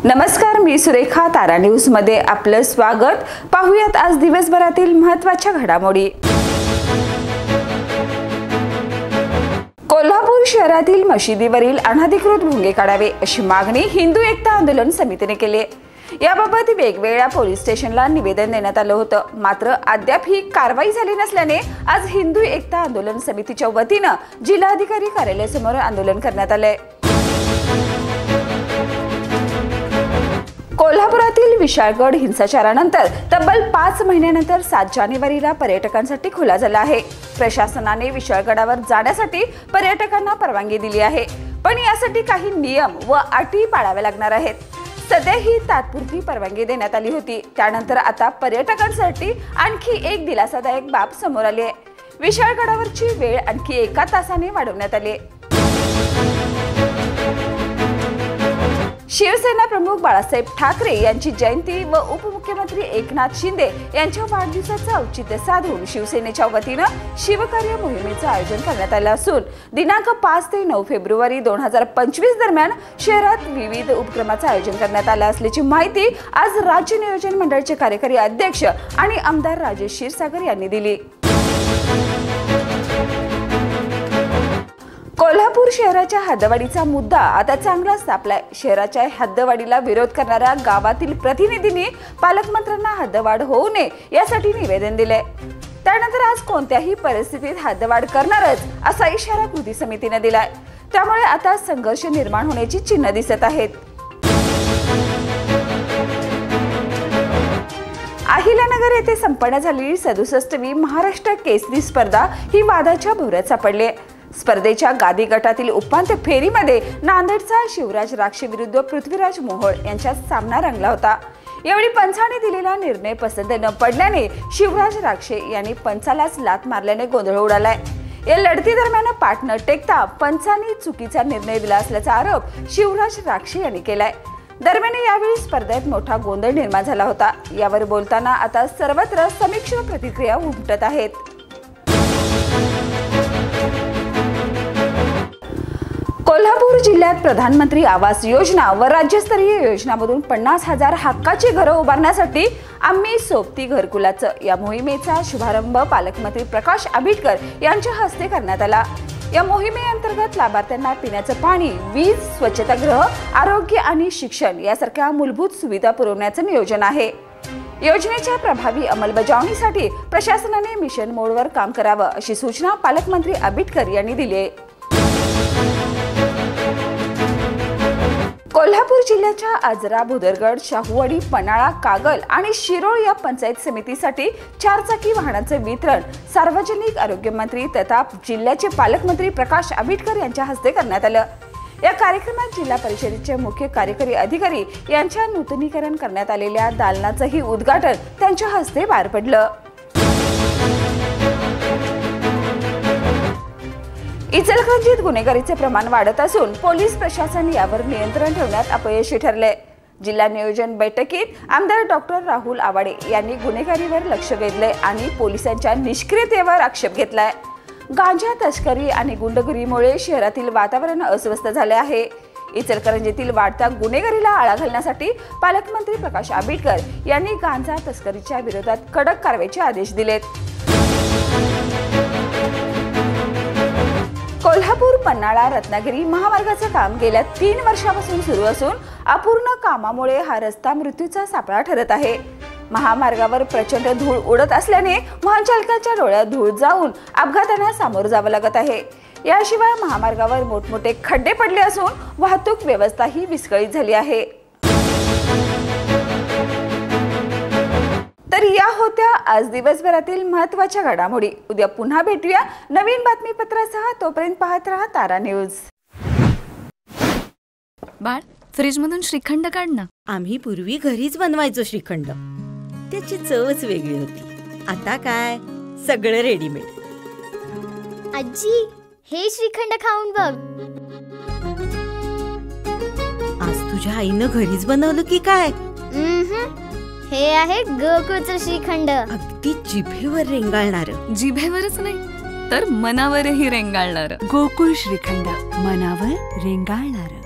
नमस्कार, मी सुरेखा. तारा न्यूज मध्ये आपलं स्वागत. पाहूयात आज दिवसभरातील महत्त्वाच्या घडामोडी. कोल्हापूर शहरातील मशिदीवरील अनधिकृत भोंगे काढावे अशी मागणी हिंदू एकता आंदोलन समितीने केली. याबाबत वेगवेगळ्या पोलीस स्टेशनला निवेदन देण्यात आलं होतं. मात्र अद्याप ही कारवाई झाली नसल्याने आज हिंदू एकता आंदोलन समितीच्या वतीनं जिल्हाधिकारी कार्यालयासमोर आंदोलन करण्यात आलंय. कोल्हापुरातील विशाळगड हिंसाचारानंतर तब्बल 5 महिन्यानंतर 7 जानेवारीला पर्यटकांसाठी खुला झाला आहे. प्रशासनाने विशाळगडावर जाण्यासाठी पर्यटकांना परवानगी दिली आहे, पण यासाठी काही नियम व अटी पाळाव्या लागणार आहेत. सध्या ही तात्पुरती परवानगी देण्यात आली होती. त्यानंतर आता पर्यटकांसाठी आणखी एक दिलासादायक बाब समोर आली आहे. विशाळगडावरची वेळ आणखी 1 तासाने वाढवण्यात आली आहे. शिवसेना प्रमुख बाळासाहेब ठाकरे यांची जयंती व उपमुख्यमंत्री एकनाथ शिंदे यांच्या वाढदिवसाचं औचित्य साधून शिवसेनेच्या वतीनं शिवकार्य मोहिमेचं आयोजन करण्यात आलं असून दिनांक 5 ते 9 फेब्रुवारी 2025 दरम्यान शहरात विविध उपक्रमाचं आयोजन करण्यात आलं असल्याची माहिती आज राज्य नियोजन मंडळाचे कार्यकारी अध्यक्ष आणि आमदार राजेश क्षीरसागर यांनी दिली. कोल्हापूर शहराच्या हद्दवाढीचा मुद्दा आता चांगलाच तापलाय. शहराच्या हद्दवाढीला विरोध करणाऱ्या गावातील प्रतिनिधींनी पालकमंत्र्यांना हद्दवाढ होऊ नये यासाठी निवेदन दिले. त्यानंतर आज कोणत्याही परिस्थितीत हद्दवाढ करणारच असा इशारा कृती समितीने दिलाय. त्यामुळे आता संघर्ष निर्माण होण्याची चिन्ह दिसत आहेत. अहिल्यानगर येथे संपन्न झालेली 67वी महाराष्ट्र केसरी स्पर्धा ही वादाच्या भोवऱ्यात सापडली आहे. स्पर्धेच्या गादी गटातील उपांत्य फेरीमध्ये नांदेडचा शिवराज राक्षे विरुद्ध पृथ्वीराज मोहोळ यांच्यात सामना रंगला होता. यावेळी पंचाने दिलेला निर्णय पसंत न पडल्याने शिवराज राक्षे यांनी पंचालाच लाथ मारल्याने गोंधळ उडालाय. या लढती दरम्यान पाठ न टेकता पंचांनी चुकीचा निर्णय दिला असल्याचा आरोप शिवराज राक्षे यांनी केलाय. दरम्यान यावेळी स्पर्धेत मोठा गोंधळ निर्माण झाला होता. यावर बोलताना आता सर्वत्र समीक्षा प्रतिक्रिया उमटत आहेत. कोल्हापूर जिल्ह्यात प्रधानमंत्री आवास योजना व राज्यस्तरीय योजनामधून 50,000 हक्काची घरं उभारण्यासाठी आम्ही सोबती घरकुलाचं या मोहिमेचा शुभारंभ पालकमंत्री प्रकाश आंबेडकर यांच्या हस्ते करण्यात आला. या मोहिमेअंतर्गत लाभार्थ्यांना पिण्याचं पाणी, वीज, स्वच्छतागृह, आरोग्य आणि शिक्षण यासारख्या मूलभूत सुविधा पुरवण्याचं नियोजन आहे. योजनेच्या प्रभावी अंमलबजावणीसाठी प्रशासनाने मिशन मोडवर काम करावं अशी सूचना पालकमंत्री आंबेडकर यांनी दिली आहे. कोल्हापूर जिल्ह्याच्या आजरा, भुदरगड, शाहूवाडी, पन्हाळा, कागल आणि शिरोळ या पंचायत समितीसाठी 4 चाकी वाहनांचे वितरण सार्वजनिक आरोग्य मंत्री तथा जिल्ह्याचे पालकमंत्री प्रकाश आंबेडकर यांच्या हस्ते करण्यात आलं. या कार्यक्रमात जिल्हा परिषदेचे मुख्य कार्यकारी अधिकारी यांच्या नूतनीकरण करण्यात आलेल्या दालनाचंही उद्घाटन त्यांच्या हस्ते पार पडलं. इचलकरंजीत गुन्हेगारीचे प्रमाण वाढत असून पोलीस प्रशासन यावर नियंत्रण ठेवण्यात अपयशी ठरले. जिल्हा नियोजन बैठकीत आमदार डॉक्टर राहुल आवाडे यांनी गुन्हेगारीवर लक्ष वेधले आणि पोलिसांच्या निष्क्रियतेवर आक्षेप घेतलाय. गांजा तस्करी आणि गुंडगिरीमुळे शहरातील वातावरण अस्वस्थ झाले आहे. इचलकरंजीतील वाढत्या गुन्हेगारीला आळा घालण्यासाठी पालकमंत्री प्रकाश आंबेडकर यांनी गांजा तस्करीच्या विरोधात कडक कारवाईचे आदेश दिलेत. कोल्हापूर पन्हाळा रत्नागिरी महामार्गाचं काम गेल्या 3 वर्षापासून सुरू असून अपूर्ण कामामुळे हा रस्ता मृत्यूचा सापळा ठरत आहे. महामार्गावर प्रचंड धूळ उडत असल्याने वाहन चालकाच्या डोळ्यात धूळ जाऊन अपघातांना सामोरं जावं लागत आहे. याशिवाय महामार्गावर मोठमोठे खड्डे पडले असून वाहतूक व्यवस्थाही विस्कळीत झाली आहे. तर या होत्या आज दिवसभरातील महत्त्वाच्या घडामोडी. उद्या पुन्हा भेटूया नवीन बातमीपत्रासह. तोपर्यंत पाहत रहा तारा न्यूज. बाळ, फ्रीज मधून श्रीखंड काढ ना. आम्ही पूर्वी घरीच बनवायचो श्रीखंड. त्याची चवच वेगळी होती. आता काय सगळं रेडीमेड. आजी, हे श्रीखंड खाऊन बघ. आज तुझ्या आईनं घरीच बनवलं की काय? हे आहे गोकुळचं श्रीखंड. अगदी जिभेवर रेंगाळणार. जिभेवरच नाही तर मनावरही रेंगाळणार. गोकुळ श्रीखंड, मनावर रेंगाळणार.